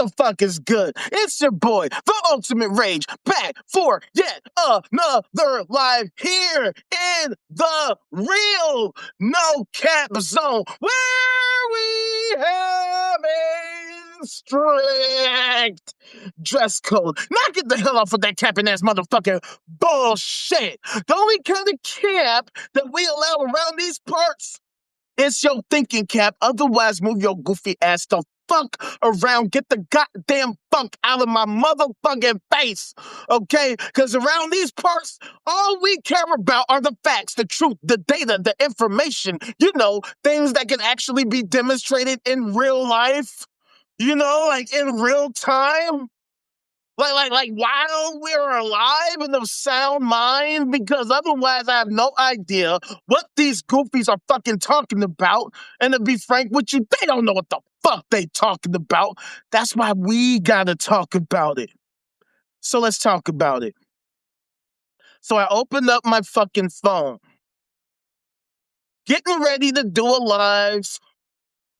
the fuck is good? It's your boy, the Ultimate Rage, back for yet another live here in the real no cap zone, where we have a strict dress code. Now get the hell off with that capping ass motherfucking bullshit. The only kind of cap that we allow around these parts, it's your thinking cap. Otherwise, move your goofy ass the fuck around. Get the goddamn funk out of my motherfucking face, okay? Because around these parts, all we care about are the facts, the truth, the data, the information. You know, things that can actually be demonstrated in real life. You know, like in real time. Like while we're alive in the sound mind, because otherwise I have no idea what these goofies are fucking talking about. And to be frank with you, they don't know what the fuck they talking about. That's why we gotta talk about it. So let's talk about it. So I opened up my fucking phone, getting ready to do a live,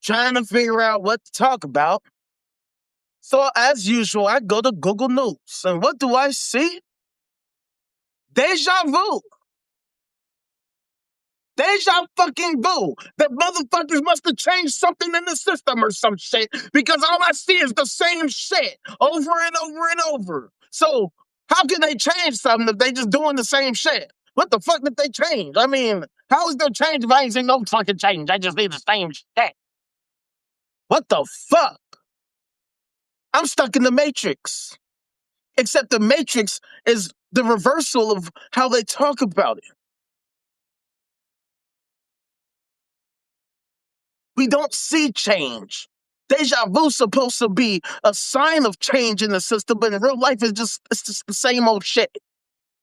trying to figure out what to talk about. So as usual, I go to Google News, and what do I see? Deja vu. Deja fucking vu. The motherfuckers must have changed something in the system or some shit, because all I see is the same shit over and over and over. So how can they change something if they just doing the same shit? What the fuck did they change? I mean, how is there change if I ain't seen no fucking change? I just need the same shit. What the fuck? I'm stuck in the Matrix. Except the Matrix is the reversal of how they talk about it. We don't see change. Deja vu is supposed to be a sign of change in the system, but in real life, it's just the same old shit.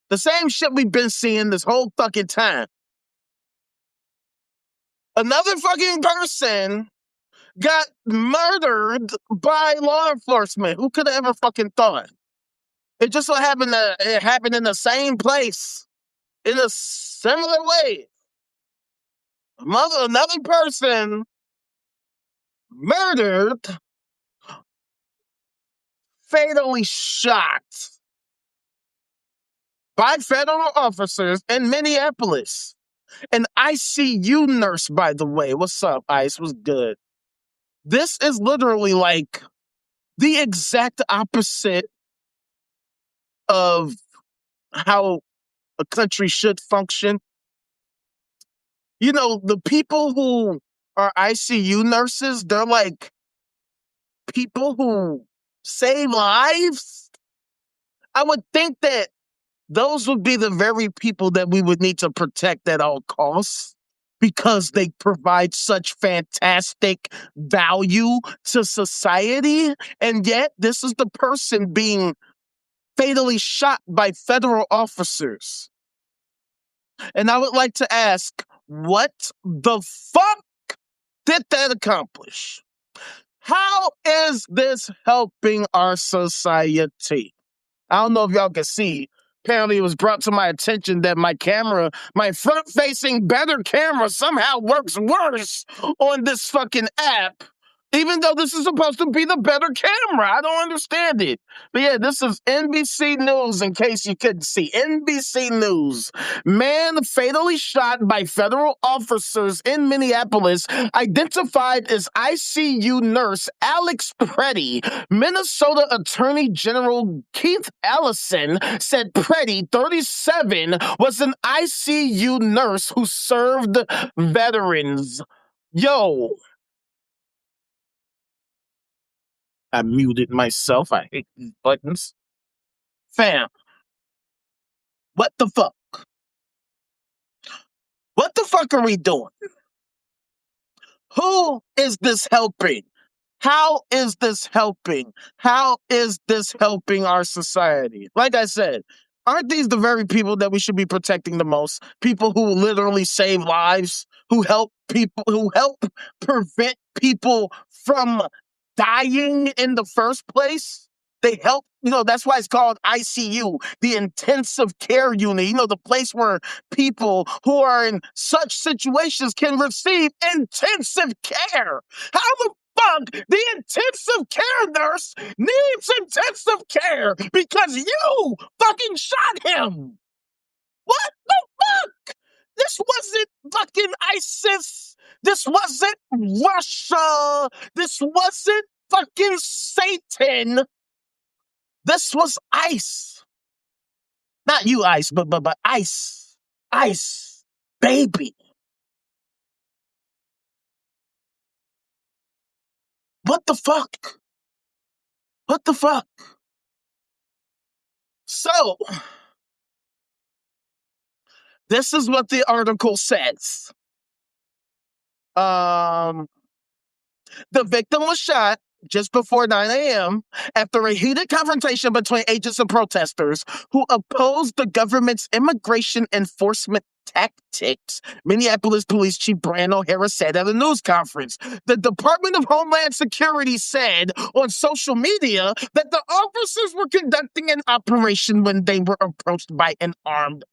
The same shit we've been seeing this whole fucking time. Another fucking person got murdered by law enforcement. Who could have ever fucking thought? It just so happened that it happened in the same place, in a similar way. Another person murdered, fatally shot by federal officers in Minneapolis. An ICU nurse, by the way. What's up, Ice? What's good? This is literally like the exact opposite of how a country should function. You know, the people who are ICU nurses, they're like people who save lives. I would think that those would be the very people that we would need to protect at all costs, because they provide such fantastic value to society. And yet, this is the person being fatally shot by federal officers. And I would like to ask, what the fuck did that accomplish? How is this helping our society? I don't know if y'all can see. Apparently, it was brought to my attention that my camera, my front-facing better camera, somehow works worse on this fucking app, even though this is supposed to be the better camera. I don't understand it. But yeah, this is NBC News, in case you couldn't see. NBC News. Man fatally shot by federal officers in Minneapolis, identified as ICU nurse Alex Preddy. Minnesota Attorney General Keith Ellison said Preddy, 37, was an ICU nurse who served veterans. Yo. I muted myself. I hate these buttons. Fam, what the fuck? What the fuck are we doing? Who is this helping? How is this helping? How is this helping our society? Like I said, aren't these the very people that we should be protecting the most? People who literally save lives, who help people, who help prevent people from dying in the first place. They help, you know, that's why it's called ICU, the intensive care unit, you know, the place where people who are in such situations can receive intensive care. How the fuck the intensive care nurse needs intensive care because you fucking shot him. What the fuck? This wasn't fucking ISIS. This wasn't Russia. This wasn't fucking Satan. This was ICE. Not you, ICE, but ICE. ICE. Baby. What the fuck? What the fuck? So, this is what the article says. The victim was shot just before 9 a.m. after a heated confrontation between agents and protesters who opposed the government's immigration enforcement tactics, Minneapolis Police Chief Brian O'Hara said at a news conference. The Department of Homeland Security said on social media that the officers were conducting an operation when they were approached by an armed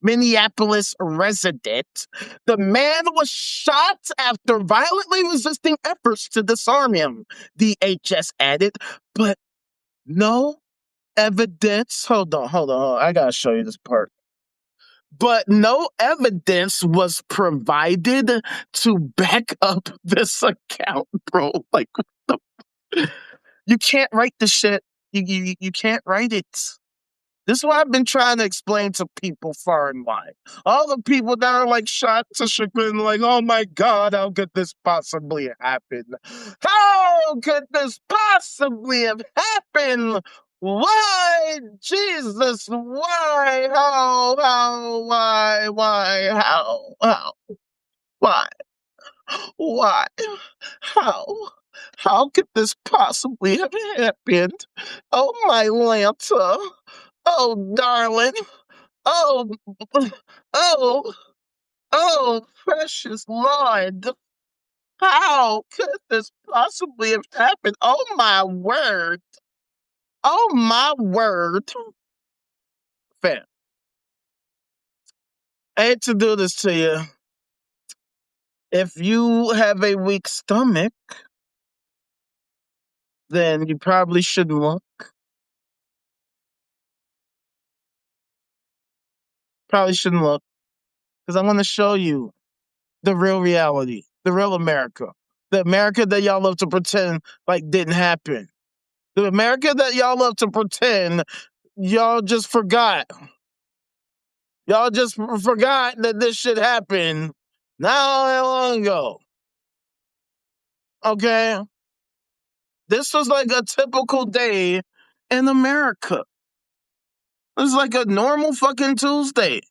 Minneapolis resident. The man was shot after violently resisting efforts to disarm him, DHS added, but no evidence. Hold on. I gotta show you this part. But no evidence was provided to back up this account, bro. Like, you can't write this shit. You can't write it. This is what I've been trying to explain to people far and wide. All the people that are like shot to chagrin, like, oh my God, how could this possibly happen? How could this possibly have happened? Why, Jesus, why, how, why, why, how could this possibly have happened? Oh, my Lanta. Oh, darling. Oh, oh, precious Lord. How could this possibly have happened? Oh, my word. Oh, my word. Fam, I hate to do this to you. If you have a weak stomach, then you probably shouldn't look. Probably shouldn't look. Because I'm going to show you the real reality, the real America. The America that y'all love to pretend like didn't happen. The America that y'all love to pretend y'all just forgot. Y'all just forgot that this shit happened not that long ago. Okay? This was like a typical day in America. It was like a normal fucking Tuesday.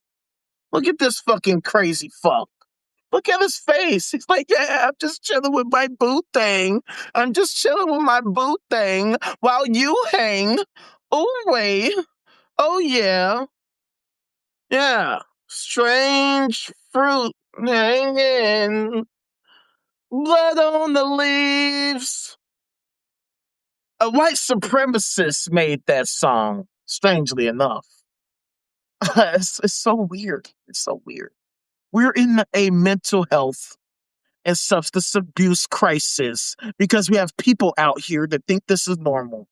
Look at this fucking crazy fuck. Look at his face. He's like, yeah, I'm just chilling with my boo thing. I'm just chilling with my boo thing while you hang. Oh, wait. Oh, yeah. Yeah. Strange fruit hanging. Blood on the leaves. A white supremacist made that song, strangely enough. It's so weird. It's so weird. We're in a mental health and substance abuse crisis because we have people out here that think this is normal,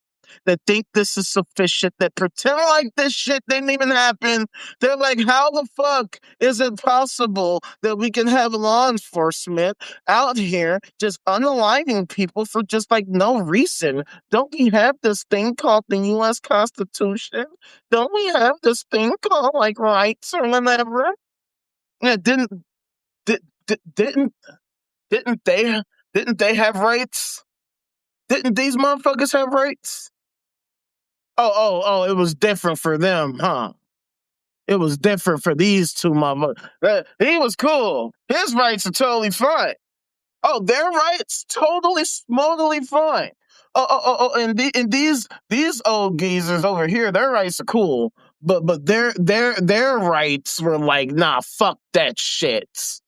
that think this is sufficient, that pretend like this shit didn't even happen. They're like, how the fuck is it possible that we can have law enforcement out here just unaliving people for just like no reason? Don't we have this thing called the U.S. Constitution? Don't we have this thing called like rights or whatever? Yeah, didn't didn't they have rights? Didn't these motherfuckers have rights? Oh, it was different for them, huh? It was different for these two motherfuckers. He was cool. His rights are totally fine. Oh, their rights totally fine. And these old geezers over here, their rights are cool, but their rights were like, nah, fuck that shit.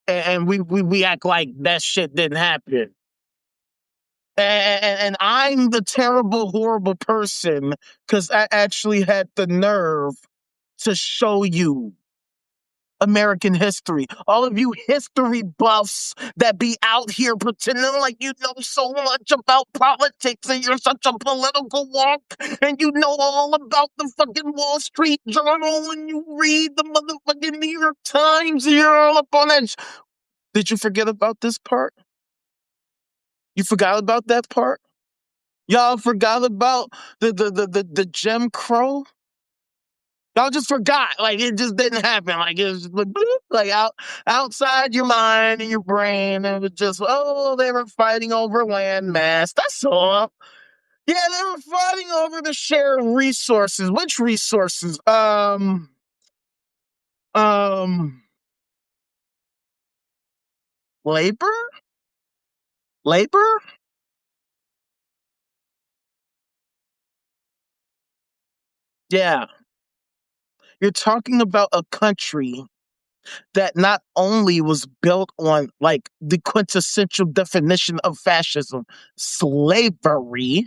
And we act like that shit didn't happen. And I'm the terrible, horrible person because I actually had the nerve to show you American history. All of you history buffs that be out here pretending like you know so much about politics and you're such a political wonk and you know all about the fucking Wall Street Journal and you read the motherfucking New York Times and you're all up on that. Did you forget about this part? You forgot about that part? Y'all forgot about the Jim Crow? Y'all just forgot. Like it just didn't happen. Like it was just like, bloop, like outside your mind and your brain. It was just, oh, they were fighting over land mass. That's all. Yeah, they were fighting over the share of resources. Which resources? Um labor? Labor? Yeah. You're talking about a country that not only was built on like the quintessential definition of fascism, slavery,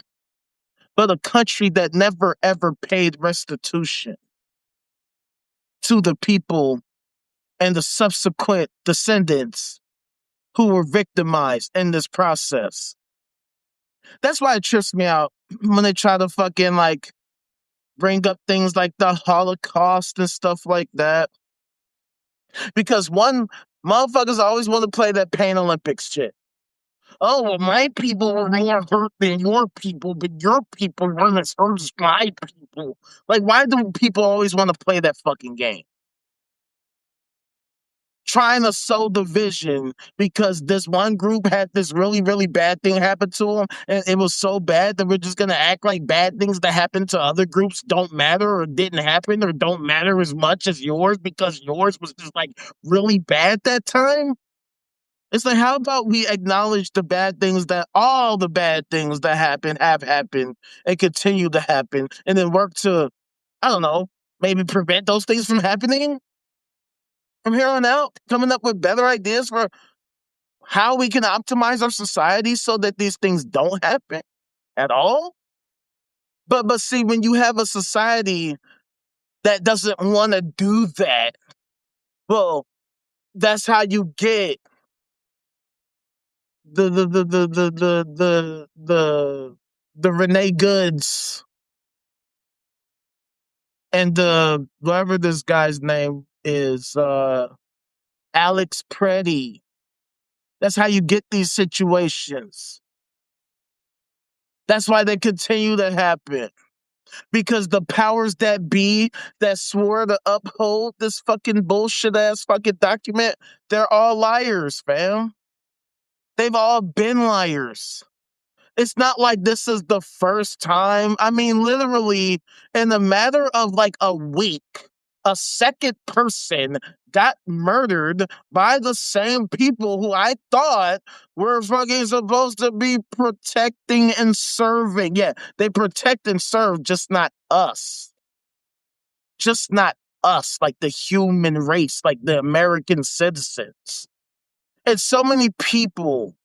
but a country that never ever paid restitution to the people and the subsequent descendants who were victimized in this process. That's why it trips me out when they try to fucking like bring up things like the Holocaust and stuff like that. Because one, motherfuckers always want to play that Pain Olympics shit. Oh, well, my people were more hurt than your people, but your people weren't as hurt as my people. Like, why do people always want to play that fucking game? Trying to sow division because this one group had this really, really bad thing happen to them, and it was so bad that we're just gonna act like bad things that happen to other groups don't matter or didn't happen or don't matter as much as yours because yours was just like really bad that time. It's like, how about we acknowledge the bad things that all the bad things that happen have happened and continue to happen, and then work to, I don't know, maybe prevent those things from happening from here on out, coming up with better ideas for how we can optimize our society so that these things don't happen at all. But see, when you have a society that doesn't want to do that, well, that's how you get the Renee Goods and the whatever this guy's name is, Alex Preddy. That's how you get these situations. That's why they continue to happen. Because the powers that be that swore to uphold this fucking bullshit ass fucking document, they're all liars, fam. They've all been liars. It's not like this is the first time. I mean, literally, in a matter of like a week, a second person got murdered by the same people who I thought were fucking supposed to be protecting and serving. Yeah, they protect and serve, just not us. Just not us, like the human race, like the American citizens. And so many people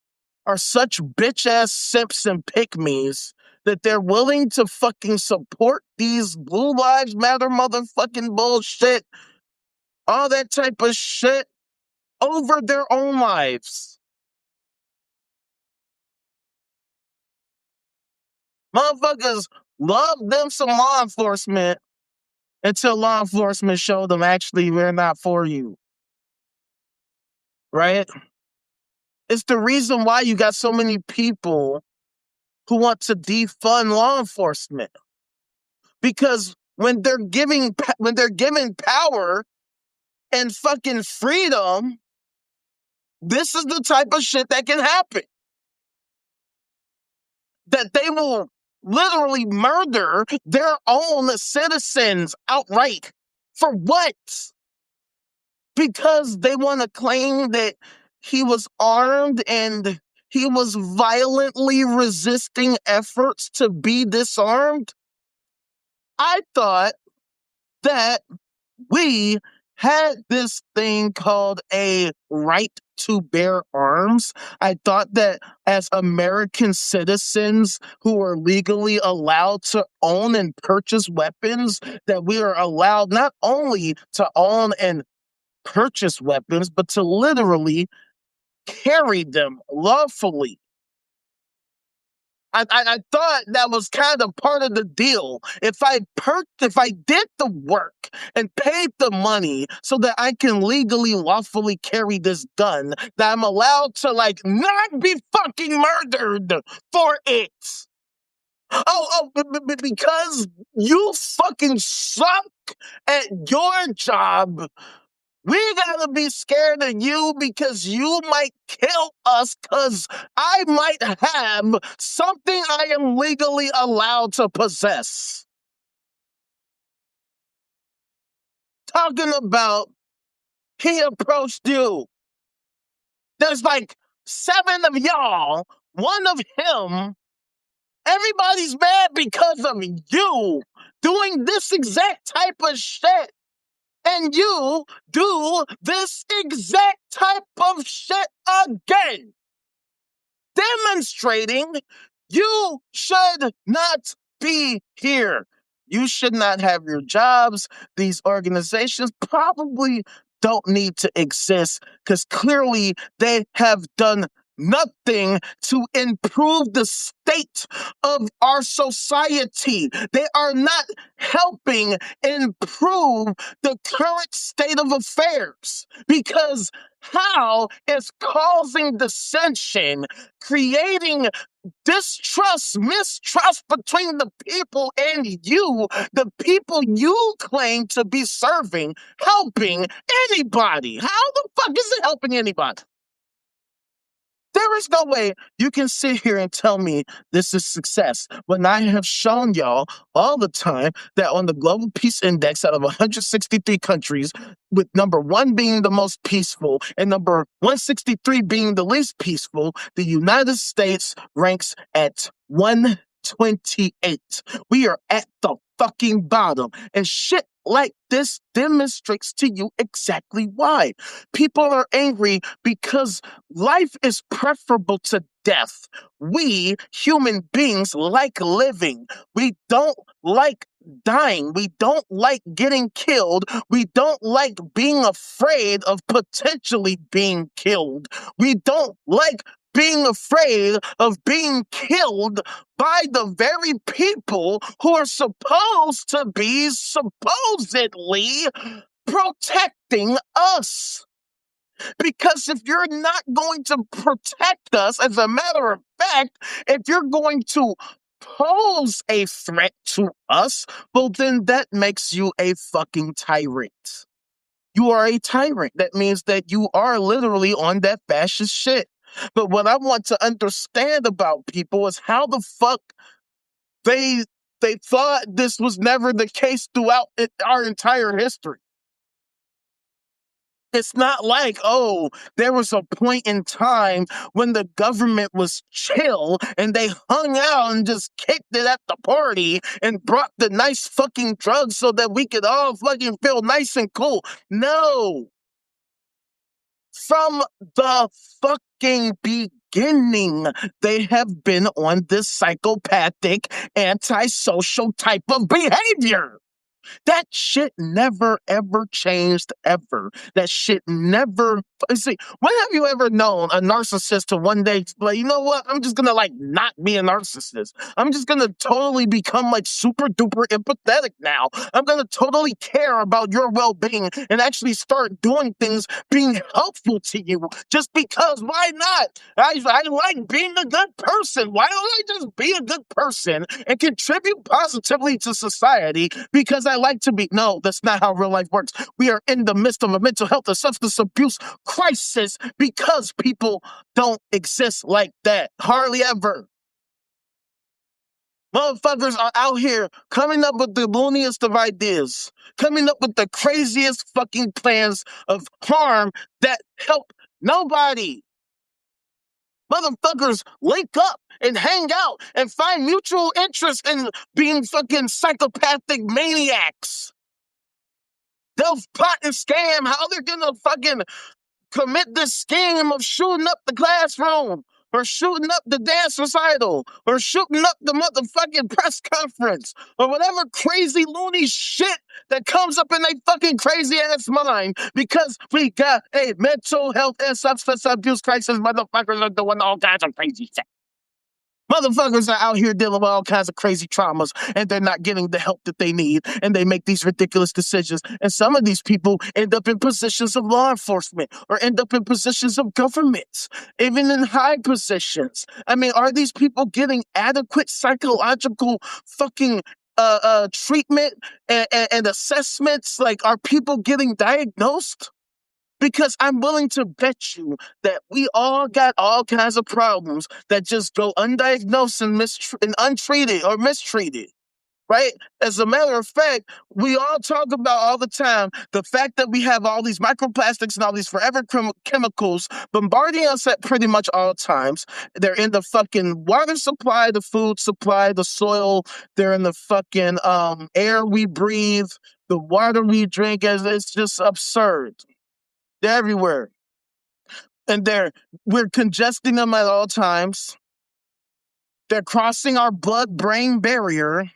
are such bitch ass simps and pick-me's that they're willing to fucking support these Blue Lives Matter motherfucking bullshit, all that type of shit over their own lives. Motherfuckers love them some law enforcement until law enforcement show them actually we're not for you. Right? It's the reason why you got so many people who want to defund law enforcement. Because when they're given power and fucking freedom, this is the type of shit that can happen. That they will literally murder their own citizens outright. For what? Because they want to claim that he was armed and he was violently resisting efforts to be disarmed? I thought that we had this thing called a right to bear arms. I thought that as American citizens who are legally allowed to own and purchase weapons, that we are allowed not only to own and purchase weapons, but to literally carry them lawfully. I thought that was kind of part of the deal. If I did the work and paid the money so that I can legally, lawfully carry this gun, that I'm allowed to not be fucking murdered for it. Because you fucking suck at your job. We gotta be scared of you because you might kill us because I might have something I am legally allowed to possess. Talking about he approached you. There's like 7 of y'all, 1 of him. Everybody's mad because of you doing this exact type of shit. And you do this exact type of shit again, demonstrating you should not be here. You should not have your jobs. These organizations probably don't need to exist because clearly they have done nothing to improve the state of our society. They are not helping improve the current state of affairs because how is causing dissension, creating distrust, mistrust between the people and you, the people you claim to be serving, helping anybody? How the fuck is it helping anybody? There is no way you can sit here and tell me this is success when I have shown y'all all the time that on the Global Peace Index out of 163 countries, with number 1 being the most peaceful and number 163 being the least peaceful, the United States ranks at 128. We are at the fucking bottom. And shit like this demonstrates to you exactly why. People are angry because life is preferable to death. We, human beings, like living. We don't like dying. We don't like getting killed. We don't like being afraid of potentially being killed. We don't like being afraid of being killed by the very people who are supposed to be supposedly protecting us. Because if you're not going to protect us, as a matter of fact, if you're going to pose a threat to us, well, then that makes you a fucking tyrant. You are a tyrant. That means that you are literally on that fascist shit. But what I want to understand about people is how the fuck they thought this was never the case throughout our entire history. It's not like, oh, there was a point in time when the government was chill and they hung out and just kicked it at the party and brought the nice fucking drugs so that we could all fucking feel nice and cool. No. From the fucking beginning, they have been on this psychopathic, antisocial type of behavior. That shit never, ever changed, ever. That shit never... See, when have you ever known a narcissist to one day be like, you know what? I'm just gonna, not be a narcissist. I'm just gonna totally become, super duper empathetic now. I'm gonna totally care about your well-being and actually start doing things being helpful to you. Just because, why not? I like being a good person. Why don't I just be a good person and contribute positively to society because I like to be? No, that's not how real life works. We are in the midst of a mental health and substance abuse crisis because people don't exist like that. Hardly ever. Motherfuckers are out here coming up with the looniest of ideas, coming up with the craziest fucking plans of harm that help nobody. Motherfuckers link up and hang out and find mutual interest in being fucking psychopathic maniacs. They'll plot and scam how they're gonna fucking commit this scheme of shooting up the classroom or shooting up the dance recital, or shooting up the motherfucking press conference, or whatever crazy loony shit that comes up in their fucking crazy ass mind because we got a mental health and substance abuse crisis. Motherfuckers are doing all kinds of crazy shit. Motherfuckers are out here dealing with all kinds of crazy traumas and they're not getting the help that they need and they make these ridiculous decisions. And some of these people end up in positions of law enforcement or end up in positions of government, even in high positions. I mean, are these people getting adequate psychological fucking treatment and assessments? Like, are people getting diagnosed? Because I'm willing to bet you that we all got all kinds of problems that just go undiagnosed and untreated or mistreated, right? As a matter of fact, we all talk about all the time the fact that we have all these microplastics and all these forever chemicals bombarding us at pretty much all times. They're in the fucking water supply, the food supply, the soil. They're in the fucking air we breathe, the water we drink. It's just absurd. They're everywhere. And we're congesting them at all times. They're crossing our blood-brain barrier,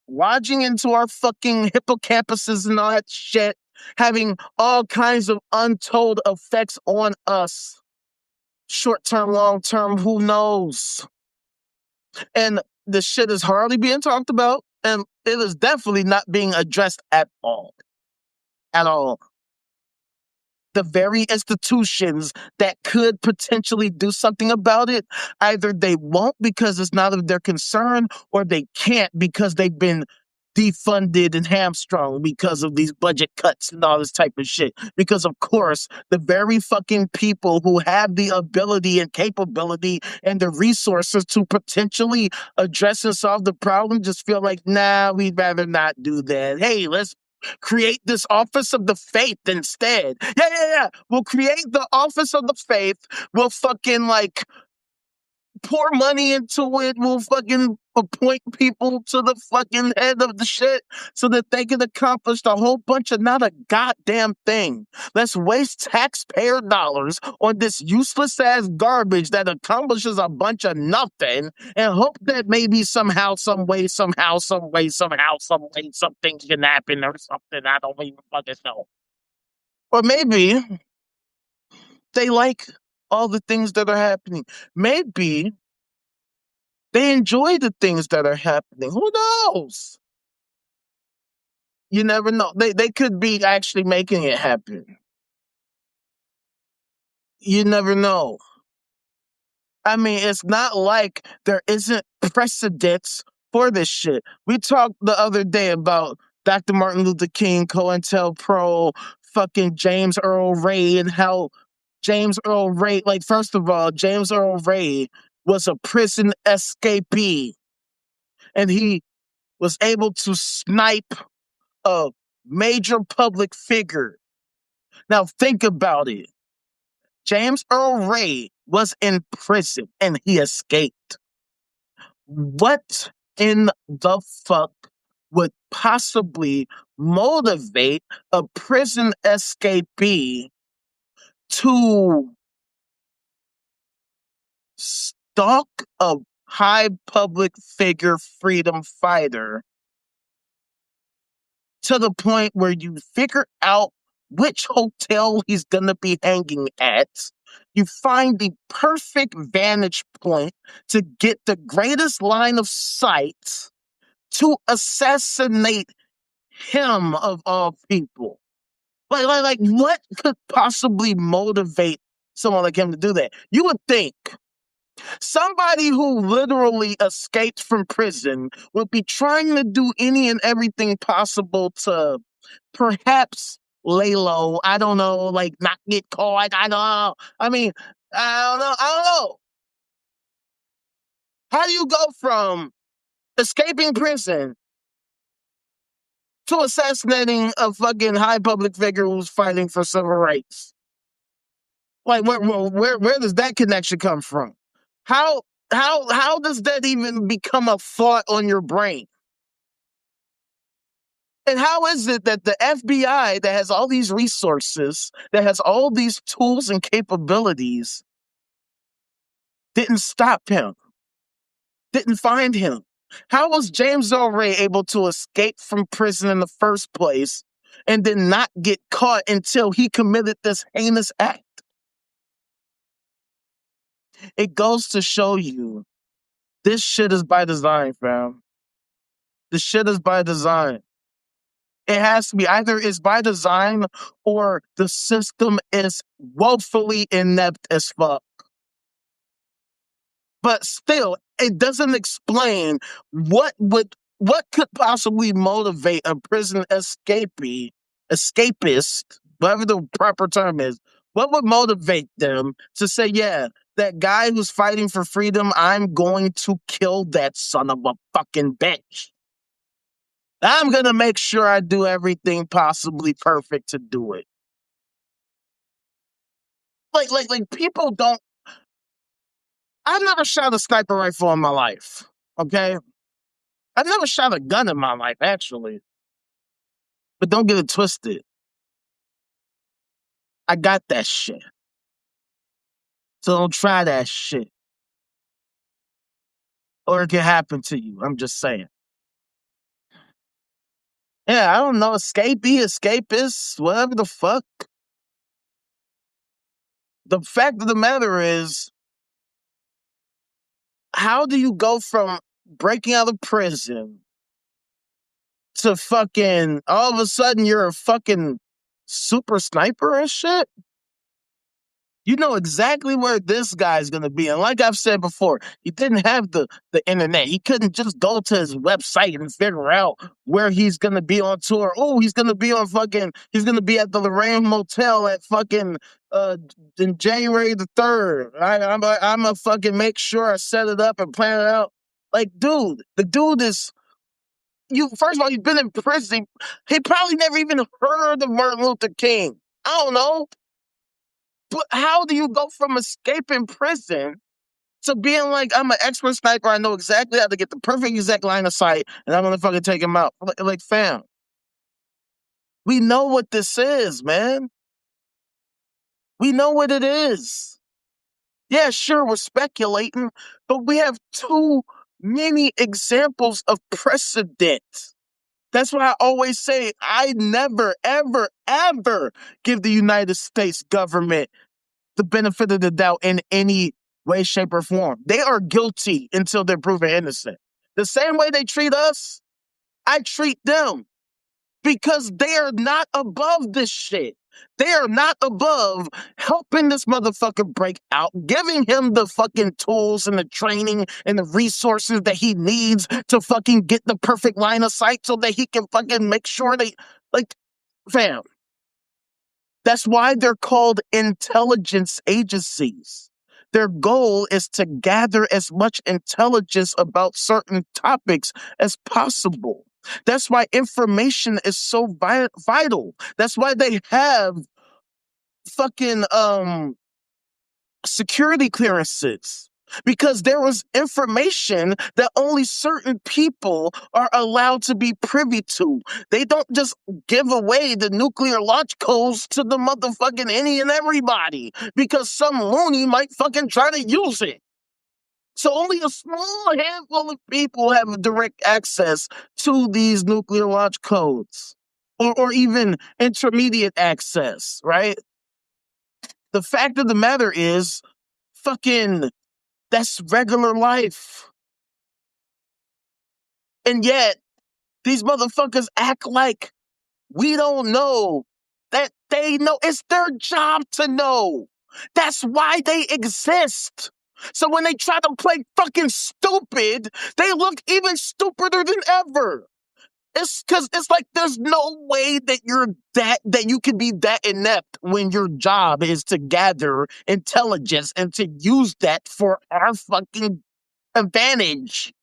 lodging into our fucking hippocampuses and all that shit, having all kinds of untold effects on us. Short-term, long-term, who knows? And the shit is hardly being talked about, and it is definitely not being addressed at all. At all. The very institutions that could potentially do something about it, either they won't because it's not of their concern, or they can't because they've been defunded and hamstrung because of these budget cuts and all this type of shit. Because of course, the very fucking people who have the ability and capability and the resources to potentially address and solve the problem just feel like, nah, we'd rather not do that. Hey, let's create this office of the faith instead. Yeah. We'll create the office of the faith. We'll fucking like pour money into it. We'll fucking appoint people to the fucking head of the shit so that they can accomplish a whole bunch of not a goddamn thing. Let's waste taxpayer dollars on this useless ass garbage that accomplishes a bunch of nothing and hope that maybe somehow, some way, something can happen or something. I don't even fucking know. Or maybe they like all the things that are happening. Maybe they enjoy the things that are happening. Who knows? You never know. They could be actually making it happen. You never know. I mean, it's not like there isn't precedents for this shit. We talked the other day about Dr. Martin Luther King, COINTELPRO, fucking James Earl Ray, and how James Earl Ray, like, first of all, James Earl Ray was a prison escapee, and he was able to snipe a major public figure. Now, think about it. James Earl Ray was in prison and he escaped. What in the fuck would possibly motivate a prison escapee to stalk a high public figure freedom fighter to the point where you figure out which hotel he's going to be hanging at? You find the perfect vantage point to get the greatest line of sight to assassinate him of all people. Like, what could possibly motivate someone like him to do that? You would think somebody who literally escaped from prison would be trying to do any and everything possible to perhaps lay low. I don't know, like not get caught. I don't know. I mean, I don't know. How do you go from escaping prison to assassinating a fucking high public figure who's fighting for civil rights? Like, where does that connection come from? How does that even become a thought on your brain? And how is it that the FBI, that has all these resources, that has all these tools and capabilities, didn't stop him, didn't find him. How was James Earl Ray able to escape from prison in the first place and then not get caught until he committed this heinous act? It goes to show you this shit is by design, fam. This shit is by design. It has to be either it's by design or the system is woefully inept as fuck. But still, it doesn't explain what could possibly motivate a prison escapist, whatever the proper term is. What would motivate them to say, yeah, that guy who's fighting for freedom, I'm going to kill that son of a fucking bitch. I'm gonna make sure I do everything possibly perfect to do it. Like people don't. I've never shot a sniper rifle in my life. Okay, I've never shot a gun in my life, actually. But don't get it twisted. I got that shit. So don't try that shit. Or it can happen to you. I'm just saying. Yeah, I don't know. Escapist, whatever the fuck. The fact of the matter is, how do you go from breaking out of prison to fucking all of a sudden you're a fucking super sniper and shit? You know exactly where this guy's gonna be. And like I've said before, he didn't have the internet. He couldn't just go to his website and figure out where he's gonna be on tour. Oh, he's gonna be at the Lorraine Motel at fucking in January the 3rd. I'm a fucking make sure I set it up and plan it out. Like, dude, the dude is first of all, he's been in prison. He probably never even heard of Martin Luther King. I don't know. But how do you go from escaping prison to being like, I'm an expert sniper, I know exactly how to get the perfect exact line of sight, and I'm gonna fucking take him out? Like, fam, we know what this is, man. We know what it is. Yeah, sure, we're speculating, but we have too many examples of precedent. That's why I always say I never, ever, ever give the United States government the benefit of the doubt in any way, shape, or form. They are guilty until they're proven innocent. The same way they treat us, I treat them because they are not above this shit. They are not above helping this motherfucker break out, giving him the fucking tools and the training and the resources that he needs to fucking get the perfect line of sight so that he can fucking make sure they, like, fam. That's why they're called intelligence agencies. Their goal is to gather as much intelligence about certain topics as possible. That's why information is so vital. That's why they have fucking security clearances. Because there was information that only certain people are allowed to be privy to. They don't just give away the nuclear launch codes to the motherfucking any and everybody because some loony might fucking try to use it. So only a small handful of people have direct access to these nuclear launch codes or even intermediate access, right? The fact of the matter is, fucking, that's regular life. And yet, these motherfuckers act like we don't know that they know. It's their job to know. That's why they exist. So when they try to play fucking stupid, they look even stupider than ever. It's because it's like there's no way that that you can be that inept when your job is to gather intelligence and to use that for our fucking advantage.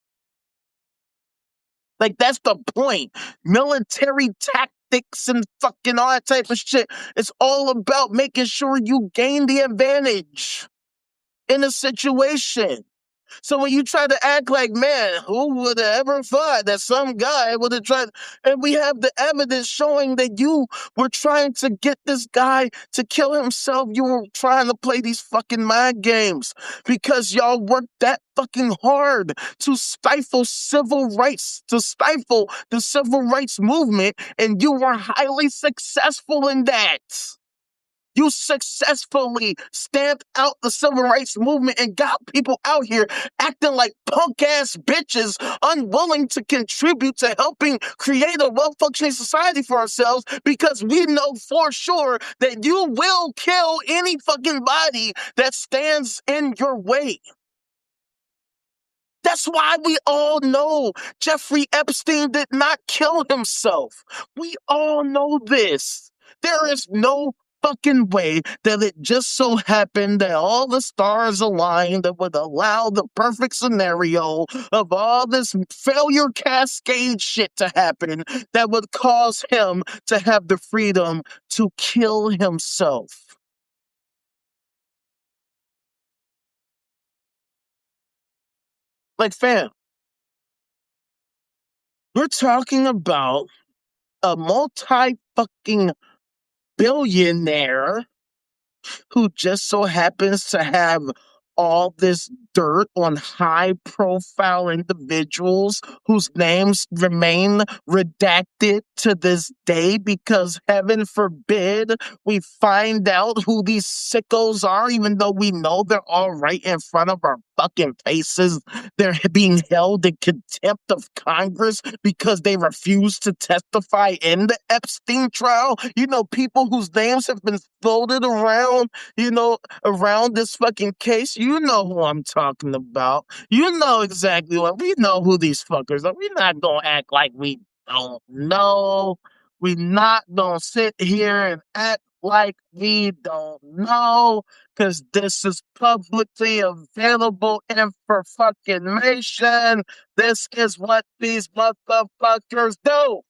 Like, that's the point. Military tactics and fucking all that type of shit. It's all about making sure you gain the advantage in a situation. So when you try to act like, man, who would have ever thought that some guy would have tried, and we have the evidence showing that you were trying to get this guy to kill himself. You were trying to play these fucking mind games because y'all worked that fucking hard to stifle civil rights, to stifle the civil rights movement, and you were highly successful in that. You successfully stamped out the civil rights movement and got people out here acting like punk ass bitches, unwilling to contribute to helping create a well functioning society for ourselves because we know for sure that you will kill any fucking body that stands in your way. That's why we all know Jeffrey Epstein did not kill himself. We all know this. There is no fucking way that it just so happened that all the stars aligned that would allow the perfect scenario of all this failure cascade shit to happen that would cause him to have the freedom to kill himself. Like, fam, we're talking about a multi fucking billionaire who just so happens to have all this dirt on high profile individuals whose names remain redacted to this day because heaven forbid we find out who these sickos are, even though we know they're all right in front of our fucking faces. They're being held in contempt of Congress because they refuse to testify in the Epstein trial. You know, people whose names have been floated around, around this fucking case. You know who I'm talking about. You know exactly what we know who these fuckers are. We're not gonna act like we don't know. We not gonna sit here and act like we don't know, because this is publicly available information. This is what these motherfuckers do.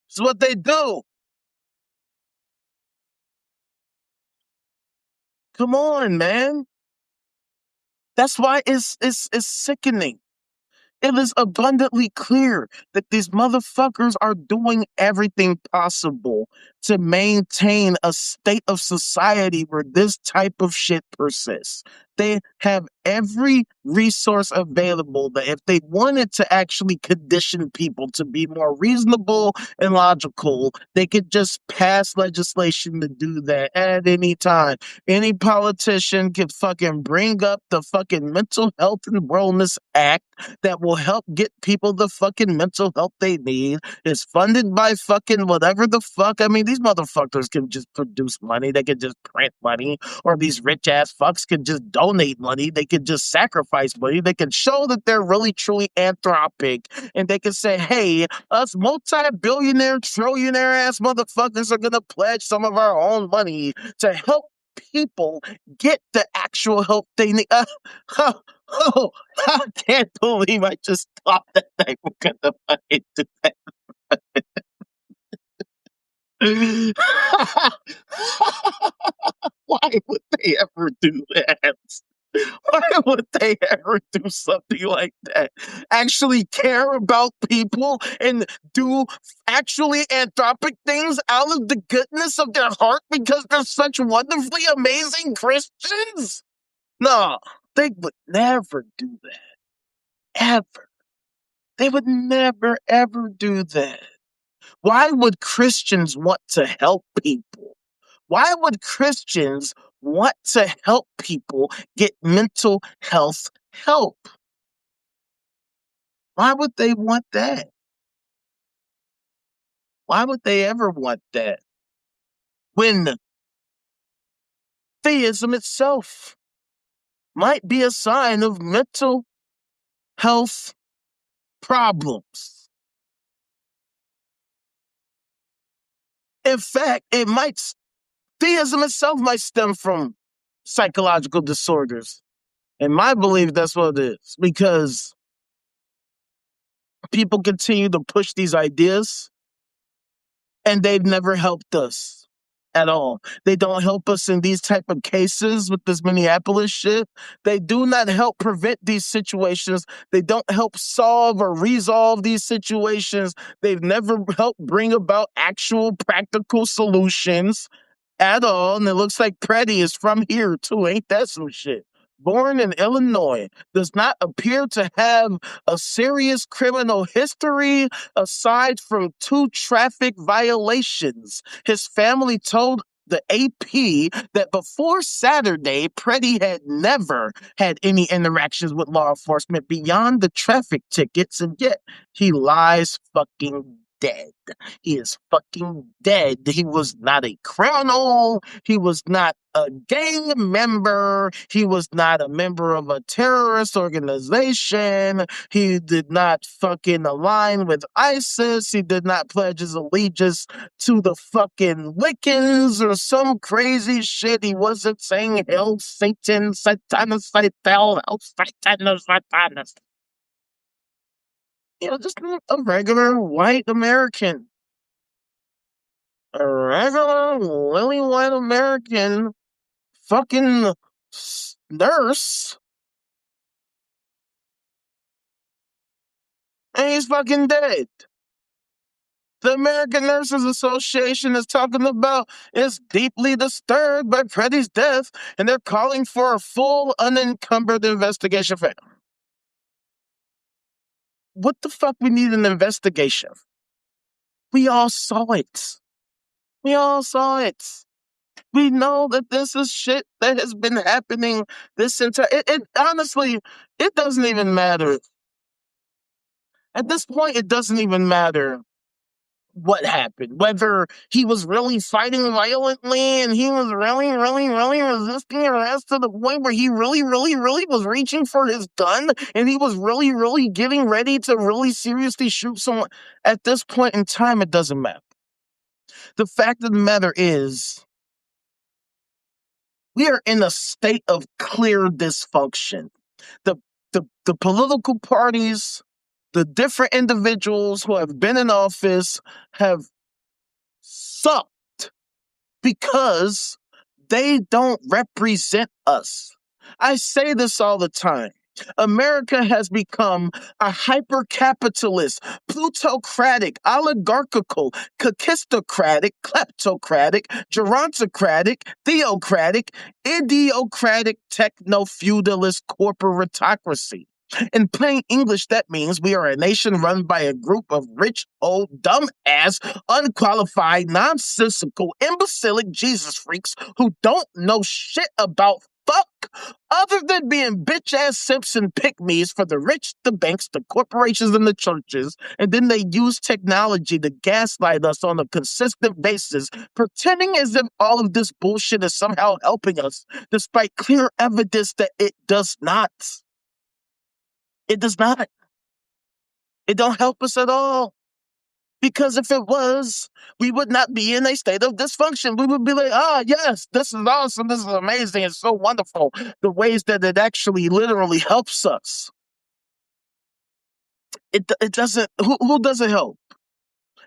This is what they do. Come on, man. That's why it's sickening. It is abundantly clear that these motherfuckers are doing everything possible to maintain a state of society where this type of shit persists. They have every resource available that if they wanted to actually condition people to be more reasonable and logical, they could just pass legislation to do that at any time. Any politician could fucking bring up the fucking Mental Health and Wellness Act that will help get people the fucking mental health they need. It's funded by fucking whatever the fuck. I mean, these motherfuckers can just produce money. They can just print money. Or these rich ass fucks can just donate money. They can just sacrifice money. They can show that they're really truly anthropic. And they can say, hey, us multi-billionaire, trillionaire ass motherfuckers are going to pledge some of our own money to help people get the actual help they need. Oh, I can't believe I just thought that they were gonna fucking do that. Why would they ever do that? Why would they ever do something like that? Actually care about people and do actually anthropic things out of the goodness of their heart because they're such wonderfully amazing Christians? No, they would never do that. Ever. They would never, ever do that. Why would Christians want to help people? Why would Christians want to help people get mental health help? Why would they want that? Why would they ever want that? When theism itself might be a sign of mental health problems. In fact, theism itself might stem from psychological disorders. In my belief, that's what it is. Because people continue to push these ideas and they've never helped us. at all. They don't help us in these type of cases with this Minneapolis shit. They do not help prevent these situations. They don't help solve or resolve these situations. They've never helped bring about actual practical solutions at all. And it looks like Preddy is from here too. Ain't that some shit? Born in Illinois, does not appear to have a serious criminal history aside from two traffic violations. His family told the AP that before Saturday, Preddy had never had any interactions with law enforcement beyond the traffic tickets, and yet he lies fucking dead. He is fucking dead. He was not a criminal. He was not a gang member. He was not a member of a terrorist organization. He did not fucking align with ISIS. He did not pledge his allegiance to the fucking Wiccans or some crazy shit. He wasn't saying Hail Satan, Satanus, Hail Satanus, Satanus. Just a regular white American. A regular lily white American fucking nurse, and he's fucking dead. The American Nurses Association is talking about is deeply disturbed by Preddy's death, and they're calling for a full, unencumbered investigation. What the fuck we need an investigation? We all saw it. We all saw it. We know that this is shit that has been happening this entire. It honestly, it doesn't even matter. At this point, it doesn't even matter what happened. Whether he was really fighting violently and he was really, really, really resisting arrest to the point where he really, really, really was reaching for his gun and he was really, really getting ready to really seriously shoot someone. At this point in time, it doesn't matter. The fact of the matter is, we are in a state of clear dysfunction. The the political parties, the different individuals who have been in office have sucked because they don't represent us. I say this all the time. America has become a hyper-capitalist, plutocratic, oligarchical, kakistocratic, kleptocratic, gerontocratic, theocratic, idiocratic, techno-feudalist corporatocracy. In plain English, that means we are a nation run by a group of rich, old, dumb-ass, unqualified, nonsensical, imbecilic Jesus freaks who don't know shit about fuck other than being bitch-ass simps and pygmies for the rich, the banks, the corporations, and the churches, and then they use technology to gaslight us on a consistent basis, pretending as if all of this bullshit is somehow helping us, despite clear evidence that it does not. It does not. It don't help us at all. Because if it was, we would not be in a state of dysfunction. We would be like, yes, this is awesome. This is amazing. It's so wonderful. The ways that it actually literally helps us. It doesn't, who does it help?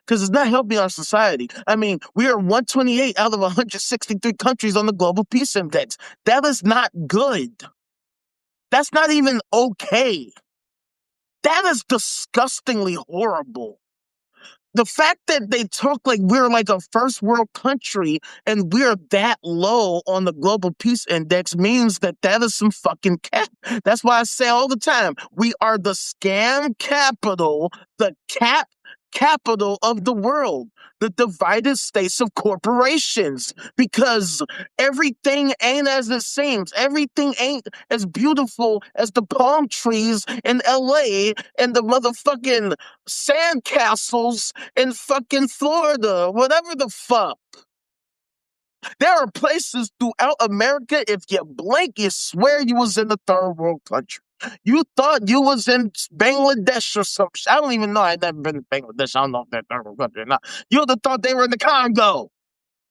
Because it's not helping our society. I mean, we are 128 out of 163 countries on the Global Peace Index. That is not good. That's not even okay. That is disgustingly horrible. The fact that they talk like we're like a first world country and we're that low on the Global Peace Index means that is some fucking cap. That's why I say all the time, we are the scam capital, the capital of the world, the divided states of corporations, because everything ain't as it seems. Everything ain't as beautiful as the palm trees in LA and the motherfucking sand castles in fucking Florida, whatever the fuck. There are places throughout America, if you blink, you swear you was in a third world country. You thought you was in Bangladesh or some shit. I don't even know. I've never been to Bangladesh. I don't know if they're third world country or not. You would have thought they were in the Congo.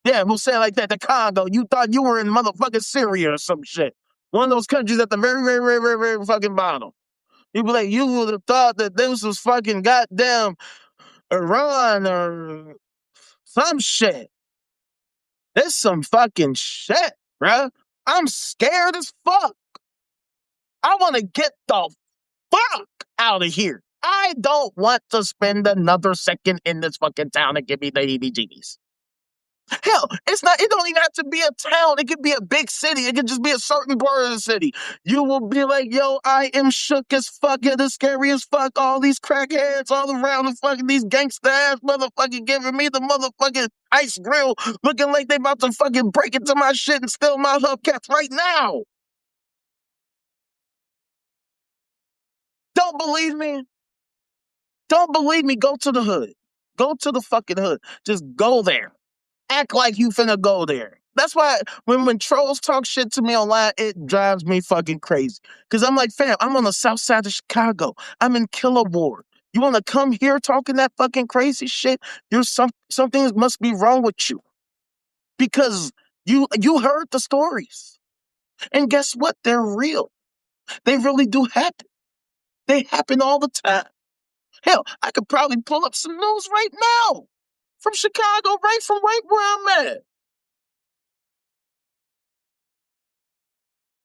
Yeah, we'll say it like that, the Congo. You thought you were in motherfucking Syria or some shit. One of those countries at the very, very, very, very, very fucking bottom. You be like, you would have thought that this was fucking goddamn Iran or some shit. This some fucking shit, bruh. I'm scared as fuck. I want to get the fuck out of here. I don't want to spend another second in this fucking town and give me the heebie-jeebies. Hell, it's not. It don't even have to be a town. It could be a big city. It could just be a certain part of the city. You will be like, yo, I am shook as fuck. It is scary as fuck. All these crackheads all around the fucking these gangsta ass motherfucking giving me the motherfucking ice grill, looking like they about to fucking break into my shit and steal my hubcaps right now. Don't believe me? Don't believe me? Go to the hood. Go to the fucking hood. Just go there. Act like you finna go there. That's why when trolls talk shit to me online, it drives me fucking crazy. Cause I'm like, fam, I'm on the south side of Chicago. I'm in Killer Ward. You wanna come here talking that fucking crazy shit? There's something must be wrong with you. Because you heard the stories. And guess what? They're real. They really do happen. They happen all the time. Hell, I could probably pull up some news right now from Chicago, right where I'm at.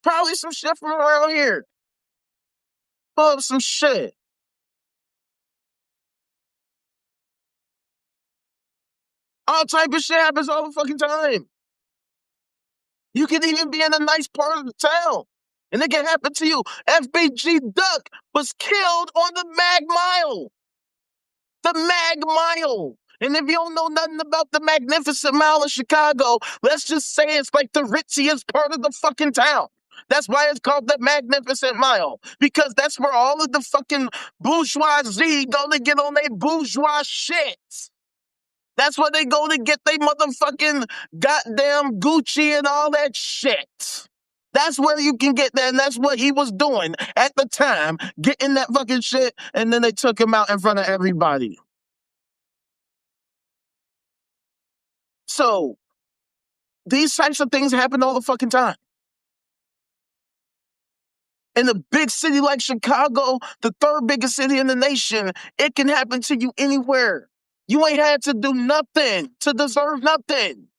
Probably some shit from around here. Pull up some shit. All type of shit happens all the fucking time. You can even be in a nice part of the town, and it can happen to you. FBG Duck was killed on the Mag Mile. The Mag Mile. And if you don't know nothing about the Magnificent Mile of Chicago, let's just say it's like the ritziest part of the fucking town. That's why it's called the Magnificent Mile, because that's where all of the fucking bourgeoisie go to get on their bourgeois shit. That's where they go to get their motherfucking goddamn Gucci and all that shit. That's where you can get that, and that's what he was doing at the time, getting that fucking shit, and then they took him out in front of everybody. So, these types of things happen all the fucking time. In a big city like Chicago, the third biggest city in the nation, it can happen to you anywhere. You ain't had to do nothing to deserve nothing.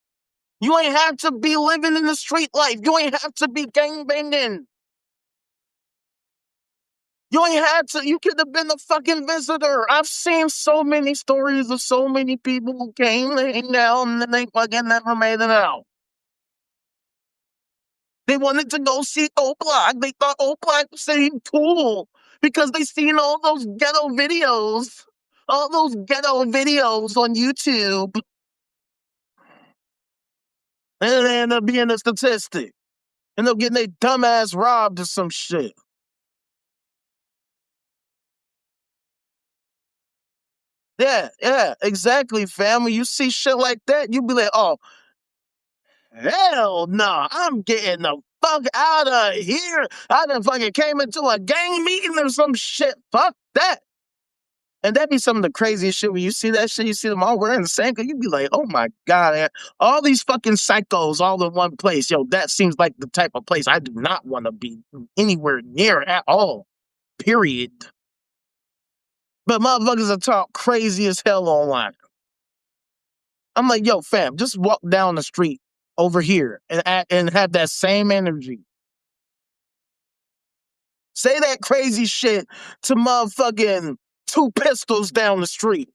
You ain't have to be living in the street life. You ain't have to be gangbanging. You ain't had to. You could have been a fucking visitor. I've seen so many stories of so many people who came to hang out and then they fucking never made it out. They wanted to go see O-Block. They thought O-Block seemed cool because they seen all those ghetto videos. All those ghetto videos on YouTube. And they end up being a statistic. End up getting their dumbass robbed or some shit. Yeah, exactly, family. You see shit like that, you be like, oh, hell no, I'm getting the fuck out of here. I done fucking came into a gang meeting or some shit. Fuck that. And that'd be some of the craziest shit when you see that shit, you see them all wearing the same, you'd be like, oh my God, man. All these fucking psychos all in one place. Yo, that seems like the type of place I do not want to be anywhere near at all. Period. But motherfuckers are talk crazy as hell online. I'm like, yo, fam, just walk down the street over here and have that same energy. Say that crazy shit to motherfucking two pistols down the street.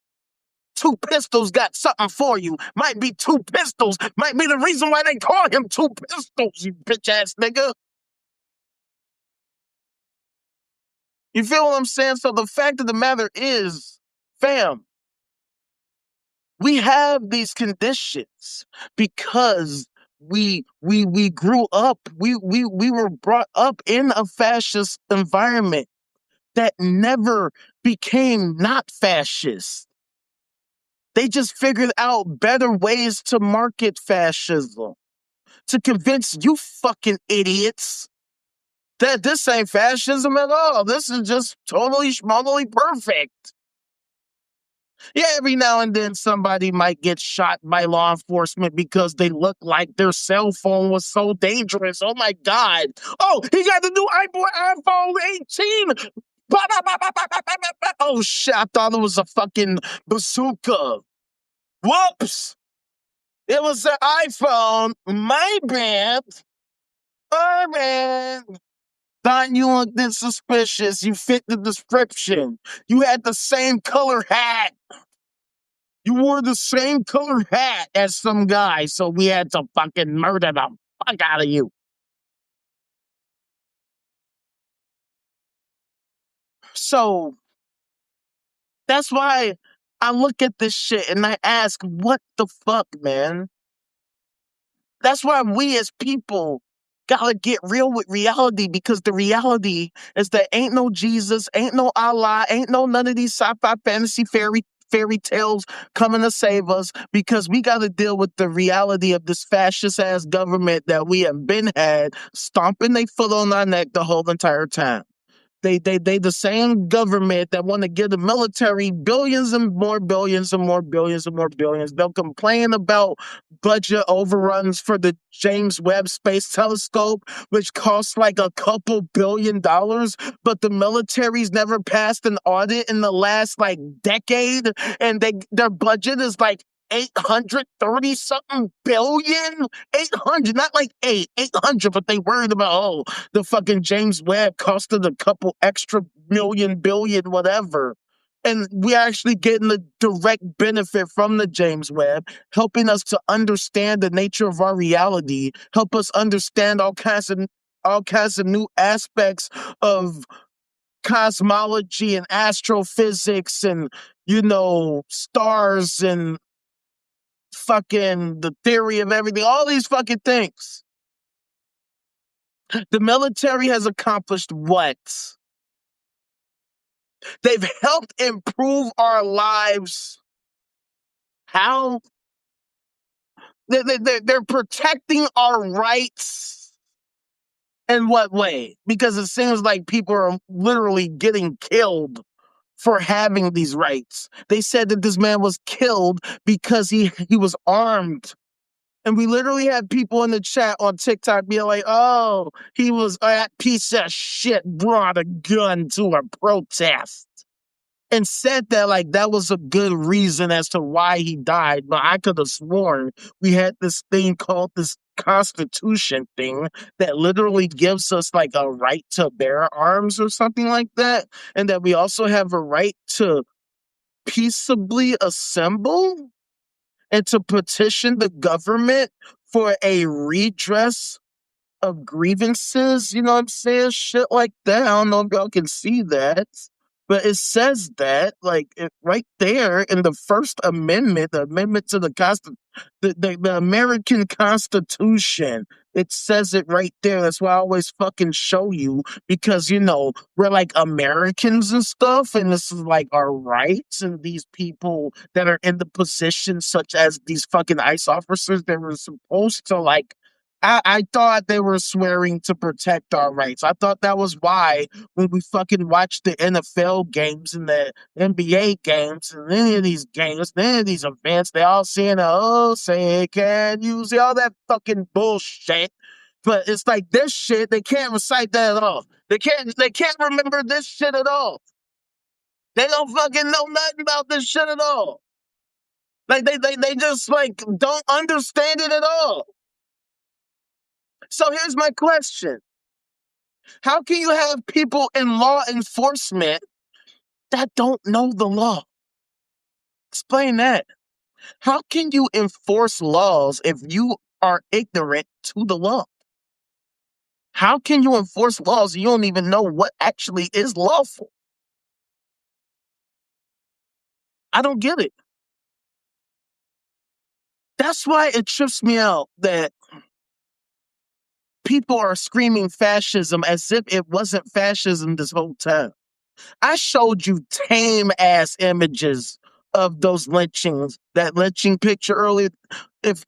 Two pistols got something for you. Might be two pistols. Might be the reason why they call him two pistols, you bitch ass nigga. You feel what I'm saying? So the fact of the matter is, fam, we have these conditions because we grew up, we were brought up in a fascist environment that never became not fascist. They just figured out better ways to market fascism, to convince you fucking idiots that this ain't fascism at all. This is just totally perfect. Yeah, every now and then somebody might get shot by law enforcement because they look like their cell phone was so dangerous. Oh my God. Oh, he got the new iPhone 18. Oh shit, I thought it was a fucking bazooka. Whoops. It was an iPhone. My bad. My bad. Thought you looked suspicious. You fit the description. You had the same color hat. You wore the same color hat as some guy, so we had to fucking murder the fuck out of you. So that's why I look at this shit and I ask, what the fuck, man? That's why we as people gotta get real with reality, because the reality is that ain't no Jesus, ain't no Allah, ain't no none of these sci-fi fantasy fairy tales coming to save us, because we got to deal with the reality of this fascist ass government that we have been had stomping their foot on our neck the whole entire time. They the same government that want to give the military billions and more billions and more billions and more billions. They'll complain about budget overruns for the James Webb Space Telescope, which costs like a couple $1 billion, but the military's never passed an audit in the last like decade, and their budget is like 830 something billion. 800, not like 800, but they worried about, oh, the fucking James Webb costed a couple extra million, billion, whatever. And we're actually getting the direct benefit from the James Webb, helping us to understand the nature of our reality, help us understand all kinds of new aspects of cosmology and astrophysics and stars and fucking the theory of everything, all these fucking things. The military has accomplished what? They've helped improve our lives. How? They're protecting our rights. In what way? Because it seems like people are literally getting killed for having these rights. They said that this man was killed because he was armed. And we literally had people in the chat on TikTok being like, oh, he was that piece of shit brought a gun to a protest. And said that like that was a good reason as to why he died. But I could have sworn we had this thing called this Constitution thing that literally gives us like a right to bear arms or something like that. And that we also have a right to peaceably assemble and to petition the government for a redress of grievances. You know what I'm saying? Shit like that. I don't know if y'all can see that, but it says that like right there in the First Amendment, the amendment to the American Constitution. It says it right there. That's why I always fucking show you, because we're like Americans and stuff, and this is like our rights, and these people that are in the position, such as these fucking ICE officers, they were supposed to like I thought they were swearing to protect our rights. I thought that was why when we fucking watched the NFL games and the NBA games and any of these games, any of these events, they all saying, oh, say can you see all that fucking bullshit. But it's like this shit, they can't recite that at all. They can't remember this shit at all. They don't fucking know nothing about this shit at all. Like they just like don't understand it at all. So here's my question. How can you have people in law enforcement that don't know the law? Explain that. How can you enforce laws if you are ignorant to the law? How can you enforce laws if you don't even know what actually is lawful? I don't get it. That's why it trips me out that people are screaming fascism as if it wasn't fascism this whole time. I showed you tame ass images of those lynchings, that lynching picture earlier. If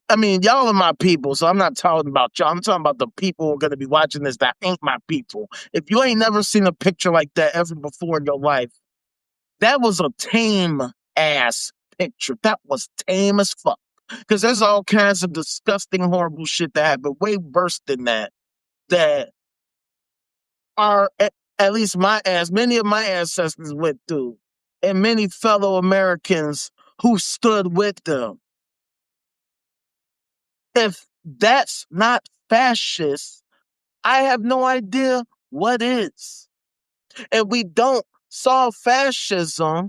I mean, y'all are my people, so I'm not talking about y'all. I'm talking about the people who are gonna be watching this that ain't my people. If you ain't never seen a picture like that ever before in your life, that was a tame ass picture. That was tame as fuck. Because there's all kinds of disgusting, horrible shit that happened way worse than that. That are at least many of my ancestors went through, and many fellow Americans who stood with them. If that's not fascist, I have no idea what is. And we don't solve fascism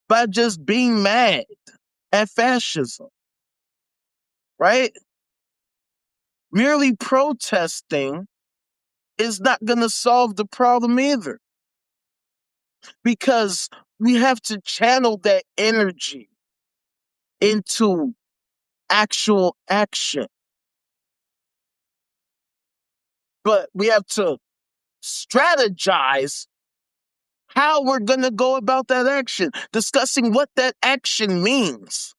by just being mad at fascism, right? Merely protesting is not going to solve the problem either, because we have to channel that energy into actual action. But we have to strategize how we're going to go about that action, discussing what that action means.